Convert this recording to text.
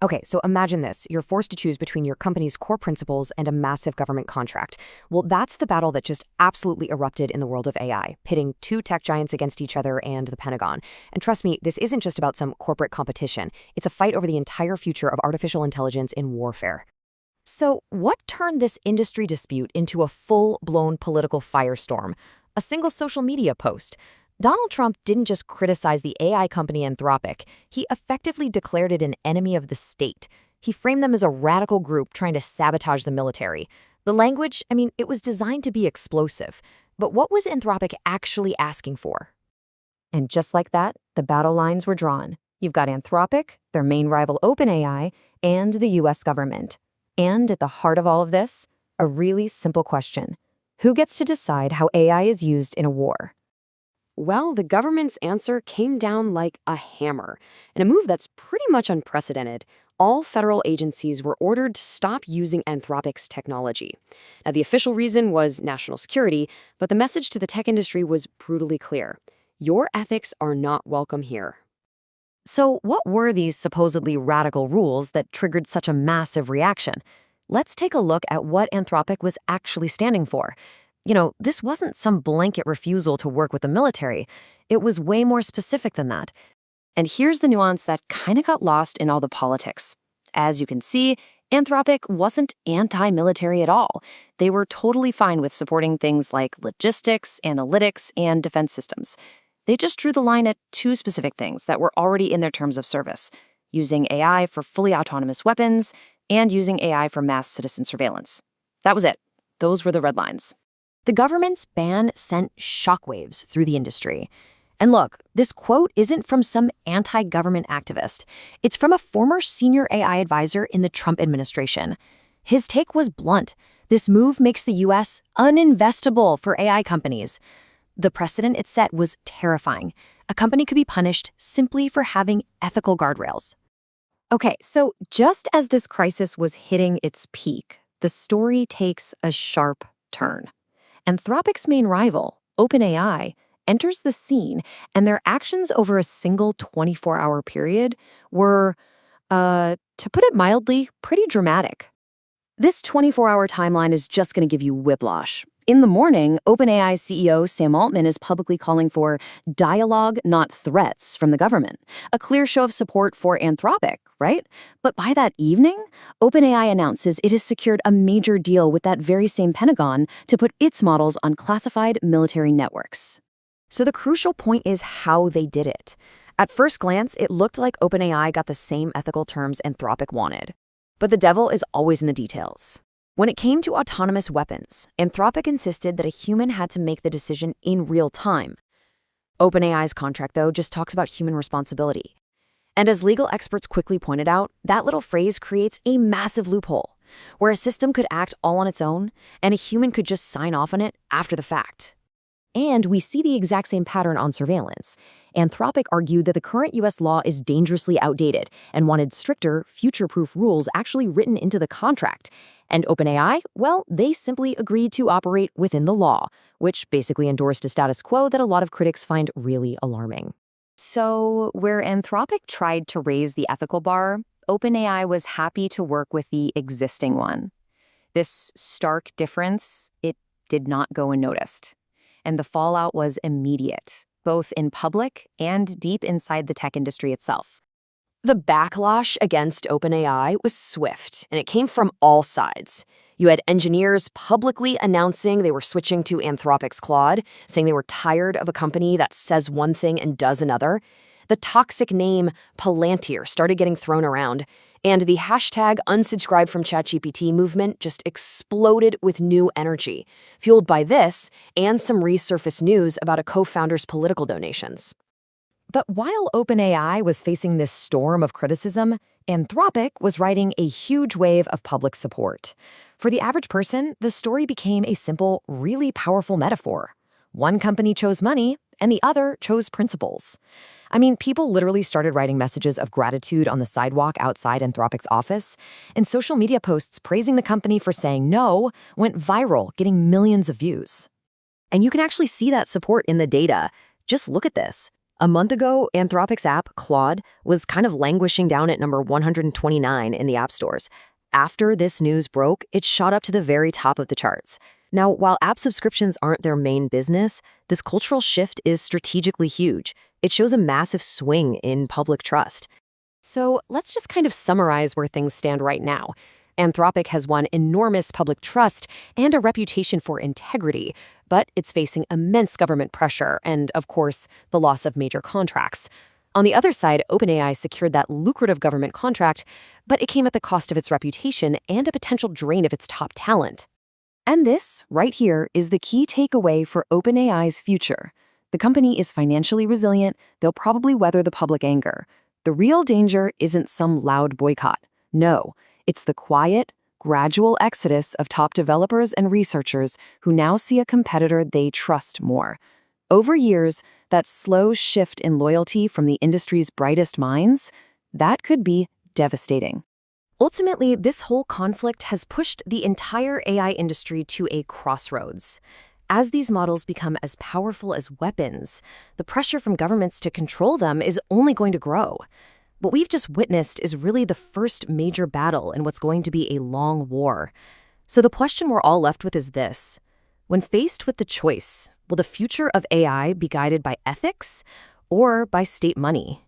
Okay, so imagine this. You're forced to choose between your company's core principles and a massive government contract. Well, that's the battle that just absolutely erupted in the world of AI, pitting two tech giants against each other and the Pentagon. And trust me, this isn't just about some corporate competition. It's a fight over the entire future of artificial intelligence in warfare. So, what turned this industry dispute into a full-blown political firestorm? A single social media post. Donald Trump didn't just criticize the AI company Anthropic, he effectively declared it an enemy of the state. He framed them as a radical group trying to sabotage the military. The language, it was designed to be explosive. But what was Anthropic actually asking for? And just like that, the battle lines were drawn. You've got Anthropic, their main rival OpenAI, and the US government. And at the heart of all of this, a really simple question. Who gets to decide how AI is used in a war? Well, the government's answer came down like a hammer. In a move that's pretty much unprecedented, all federal agencies were ordered to stop using Anthropic's technology. Now, the official reason was national security, but the message to the tech industry was brutally clear. Your ethics are not welcome here. So what were these supposedly radical rules that triggered such a massive reaction? Let's take a look at what Anthropic was actually standing for. This wasn't some blanket refusal to work with the military. It was way more specific than that. And here's the nuance that kind of got lost in all the politics. As you can see, Anthropic wasn't anti-military at all. They were totally fine with supporting things like logistics, analytics, and defense systems. They just drew the line at two specific things that were already in their terms of service: using AI for fully autonomous weapons and using AI for mass citizen surveillance. That was it. Those were the red lines. The government's ban sent shockwaves through the industry. And look, this quote isn't from some anti-government activist. It's from a former senior AI advisor in the Trump administration. His take was blunt. This move makes the US uninvestable for AI companies. The precedent it set was terrifying. A company could be punished simply for having ethical guardrails. Okay, so just as this crisis was hitting its peak, the story takes a sharp turn. Anthropic's main rival, OpenAI, enters the scene, and their actions over a single 24-hour period were, to put it mildly, pretty dramatic. This 24-hour timeline is just going to give you whiplash. In the morning, OpenAI CEO Sam Altman is publicly calling for dialogue, not threats, from the government. A clear show of support for Anthropic, right? But by that evening, OpenAI announces it has secured a major deal with that very same Pentagon to put its models on classified military networks. So the crucial point is how they did it. At first glance, it looked like OpenAI got the same ethical terms Anthropic wanted. But the devil is always in the details. When it came to autonomous weapons, Anthropic insisted that a human had to make the decision in real time. OpenAI's contract, though, just talks about human responsibility. And as legal experts quickly pointed out, that little phrase creates a massive loophole, where a system could act all on its own, and a human could just sign off on it after the fact. And we see the exact same pattern on surveillance. Anthropic argued that the current US law is dangerously outdated and wanted stricter, future-proof rules actually written into the contract. And OpenAI, well, they simply agreed to operate within the law, which basically endorsed a status quo that a lot of critics find really alarming. So, where Anthropic tried to raise the ethical bar, OpenAI was happy to work with the existing one. This stark difference, it did not go unnoticed. And the fallout was immediate, both in public and deep inside the tech industry itself. The backlash against OpenAI was swift, and it came from all sides. You had engineers publicly announcing they were switching to Anthropic's Claude, saying they were tired of a company that says one thing and does another. The toxic name Palantir started getting thrown around, and the hashtag unsubscribe from ChatGPT movement just exploded with new energy, fueled by this and some resurfaced news about a co-founder's political donations. But while OpenAI was facing this storm of criticism, Anthropic was riding a huge wave of public support. For the average person, the story became a simple, really powerful metaphor. One company chose money, and the other chose principles. People literally started writing messages of gratitude on the sidewalk outside Anthropic's office, and social media posts praising the company for saying no went viral, getting millions of views. And you can actually see that support in the data. Just look at this. A month ago, Anthropic's app, Claude, was kind of languishing down at number 129 in the app stores. After this news broke, it shot up to the very top of the charts. Now, while app subscriptions aren't their main business, this cultural shift is strategically huge. It shows a massive swing in public trust. So let's just kind of summarize where things stand right now. Anthropic has won enormous public trust and a reputation for integrity, but it's facing immense government pressure and, of course, the loss of major contracts. On the other side, OpenAI secured that lucrative government contract, but it came at the cost of its reputation and a potential drain of its top talent. And this, right here, is the key takeaway for OpenAI's future. The company is financially resilient, they'll probably weather the public anger. The real danger isn't some loud boycott. No, it's the quiet, gradual exodus of top developers and researchers who now see a competitor they trust more. Over years, that slow shift in loyalty from the industry's brightest minds, that could be devastating. Ultimately, this whole conflict has pushed the entire AI industry to a crossroads. As these models become as powerful as weapons, the pressure from governments to control them is only going to grow. What we've just witnessed is really the first major battle in what's going to be a long war. So the question we're all left with is this. When faced with the choice, will the future of AI be guided by ethics or by state money?